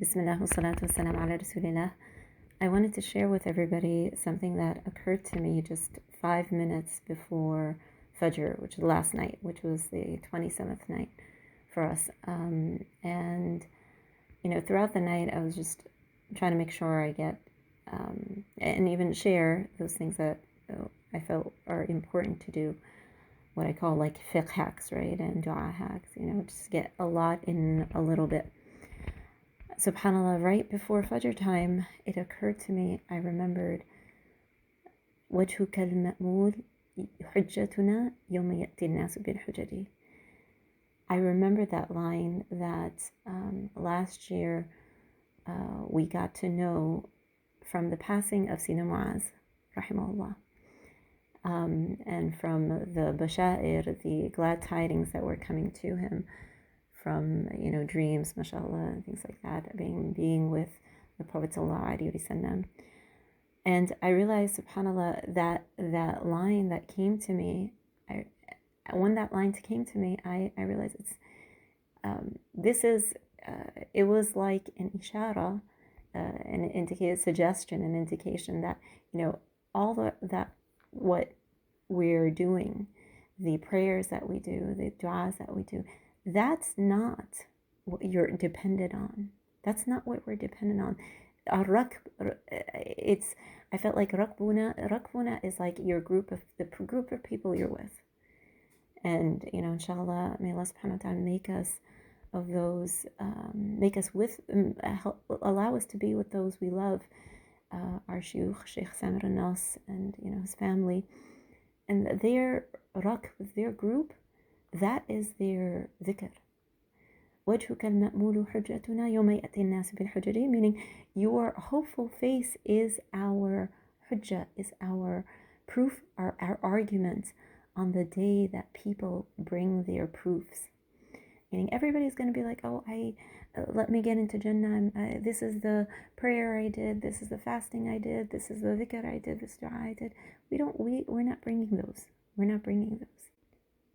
Bismillah wa salatu wa salam ala Rasulillah. I wanted to share with everybody something that occurred to me just 5 minutes before Fajr, which was last night, which was the 27th night for us. And throughout the night, I was just trying to make sure I get and even share those things that I felt are important to do, what I call like fiqh hacks, right? And dua hacks, just get a lot in a little bit. SubhanAllah, right before Fajr time, it occurred to me, I remembered, وَجْهُكَ الْمَأْمُولِ حُجَّتُنَا يَوْمَ يَأْتِي النَّاسُ بِالْحُجَجِ. I remember that line that last year we got to know from the passing of Sina Muaz, rahimahullah, and from the bashair, the glad tidings that were coming to him from, dreams, mashallah, and things like that, being with the Prophet ﷺ. And I realized, subhanAllah, that line that came to me, when that line came to me, I realized it was like an ishara, an indicated suggestion, an indication that, all that what we're doing, the prayers that we do, the du'as that we do, that's not what you're dependent on. That's not what we're dependent on. I felt like rakbuna is like the group of people you're with. And, inshallah, may Allah subhanahu wa ta'ala make us of those, allow us to be with those we love, our Shaykh Samir al-Nas and, his family. And their group, that is their dhikr. وَجْهُكَ الْمَأْمُولُ حُجَّتُنَا يَوْمَ يَأْتِي النَّاسُ بِالْحُجَجِ, meaning your hopeful face is our hujjah, is our proof, our argument on the day that people bring their proofs. Meaning everybody's going to be like, let me get into Jannah, this is the prayer I did, this is the fasting I did, this is the dhikr I did, this dua I did. We're not bringing those. We're not bringing those.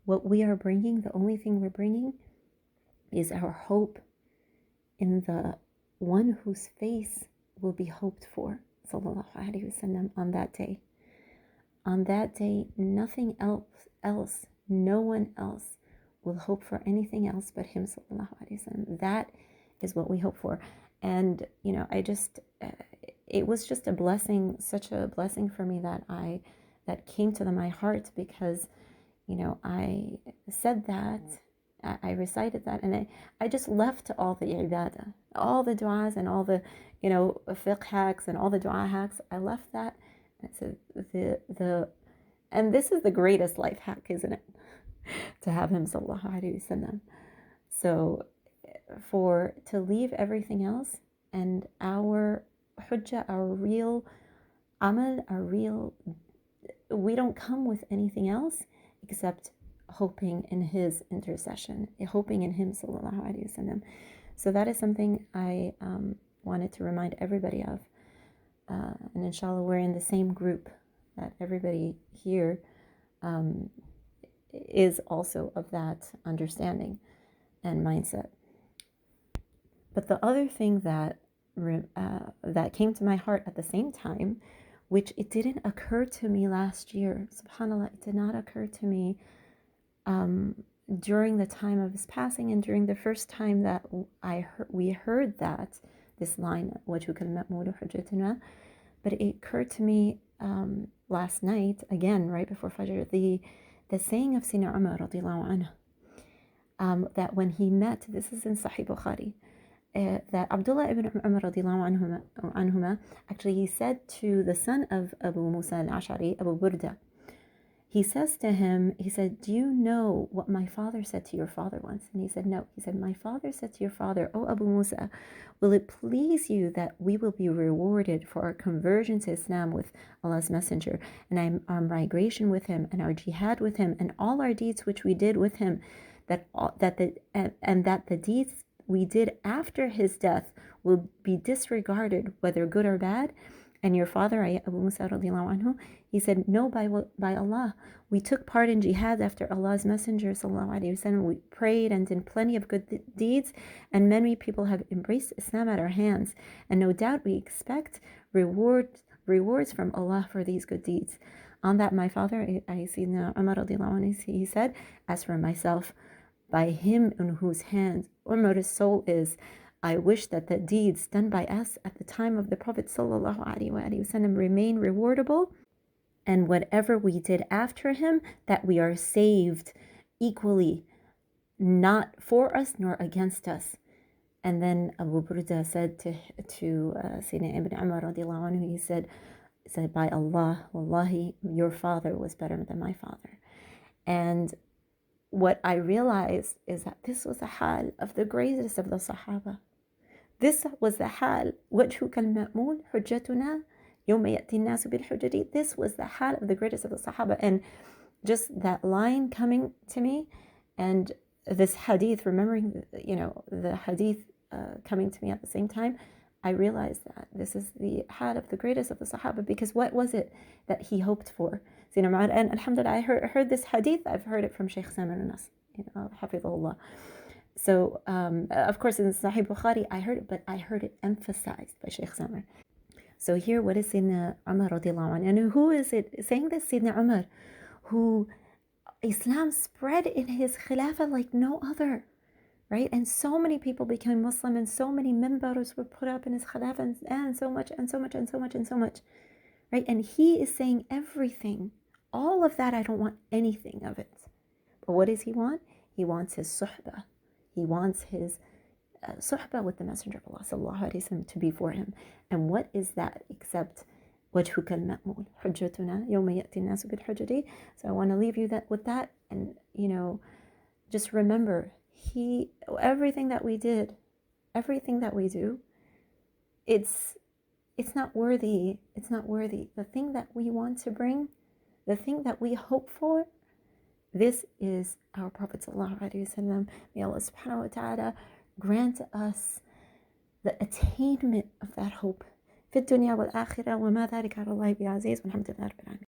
What we are bringing, the only thing we're bringing, is our hope in the one whose face will be hoped for, sallallahu alaihi wasallam, on that day. On that day, nothing else, no one else will hope for anything else but him, sallallahu alaihi wasallam. That is what we hope for. And, it was just a blessing, such a blessing for me that came to my heart, because I said that, I recited that, and I just left all the ibadah, all the du'as and all the, fiqh hacks and all the du'a hacks. I left that, and I said, and this is the greatest life hack, isn't it? To have him, sallallahu alaihi wasallam. So, to leave everything else, and our hujjah, our real amal, we don't come with anything else except hoping in his intercession, hoping in him, sallallahu alaihi wasallam. So that is something I wanted to remind everybody of, and inshallah we're in the same group, that everybody here is also of that understanding and mindset. But the other thing that came to my heart at the same time, which it didn't occur to me last year, subhanAllah, it did not occur to me during the time of his passing, and during the first time that we heard this line, وَجْهُكَ الْمَأْمُولُ حُجَّتُنَا, but it occurred to me last night, again, right before Fajr, the saying of Sayyidina Umar radiallahu anhu, that when he met, this is in Sahih Bukhari, that Abdullah bin Umar radiallahu anhuma, actually he said to the son of Abu Musa al-Ash'ari, Abu Burda, he says to him, he said, do you know what my father said to your father once? And he said, no. He said, my father said to your father, oh Abu Musa, will it please you that we will be rewarded for our conversion to Islam with Allah's Messenger, and our migration with him, and our jihad with him, and all our deeds which we did with him, that the deeds we did after his death will be disregarded, whether good or bad, And your father, Abu Musa radiallahu anhu, he said, no, by Allah. We took part in Jihad after Allah's Messenger sallallahu alaihi wasallam. We prayed and did plenty of good deeds, and many people have embraced Islam at our hands. And no doubt we expect rewards from Allah for these good deeds. On that, my father, I see Umar radiallahu anhu, he said, as for myself, by him in whose hands Umar's soul is, I wish that the deeds done by us at the time of the Prophet ﷺ remain rewardable, and whatever we did after him, that we are saved equally, not for us nor against us. And then Abu Burda said to Sayyidina Ibn Umar radiallahu anhu, he said, by Allah, wallahi, your father was better than my father. And what I realized is that this was the hal of the greatest of the Sahaba. This was the hal, وَجْهُكَ الْمَأْمُونَ حُجَّتُنَا يَوْمَ يَأْتِي النَّاسُ بِالْحُجَّةِ. This was the hal of the greatest of the Sahaba. And just that line coming to me, and this hadith, remembering, the hadith coming to me at the same time, I realized that this is the hal of the greatest of the Sahaba, because what was it that he hoped for? And alhamdulillah, I heard this hadith, I've heard it from Shaykh Samir Nas, hafidhullah. So, of course, in Sahih Bukhari, I heard it, but I heard it emphasized by Shaykh Samir. So here, what is Sayyidina Umar radiallahu anhu? And who is it saying this? Sayyidina Umar, who Islam spread in his khilafah like no other, right? And so many people became Muslim, and so many members were put up in his khilafah, and so much, and so much, and so much, and so much, right? And he is saying everything, all of that, I don't want anything of it. But what does he want? He wants his suhbah. He wants his suhbah with the Messenger of Allah sallallahu alaihi wasallam to be for him. And what is that except وَجْهُكَ الْمَأْمُونَ حُجَّتُنَا يَوْمَ يَأْتِي النَّاسُ بِالْحُجَّةِ. So I want to leave you with that, and just remember, everything that we did, everything that we do, it's not worthy. It's not worthy. The thing that we want to bring, the thing that we hope for, this is our Prophet sallallahu alaihi wasallam. May Allah subhanahu wa ta'ala grant us the attainment of that hope. في الدنيا والآخرة وما ذلك على الله بعزيز والحمد لله رب العالمين.